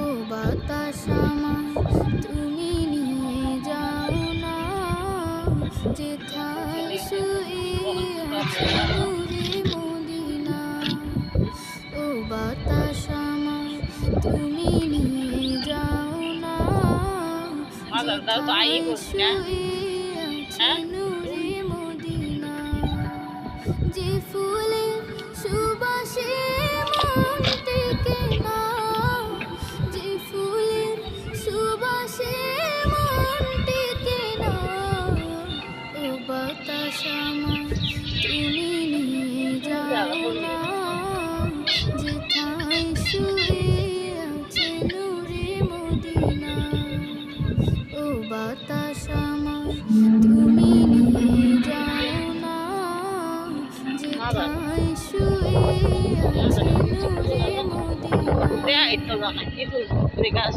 ও বাতাস আমায় তুমি নিয়ে যাও না, যেথায় শুয়ে আছে নূরে মদিনা। ও বাতাস আমায় তুমি নিয়ে যাও না, যেথায় শুয়ে আছে নূরে মদিনা। যে ফুলের সুবাসে মন টেকে না, যে ফুলের সুবাসে মন টেকে না। ও বাতাস আমায় তুমি নিয়ে যাও না, যেথায় শুয়ে আছে নূরে মদিনা। ও বাতাস আমায় তুমি নিয়ে যাও না, যেথায় শুয়ে আছে নূরে Medina. Ito lang. Ito. Bigas.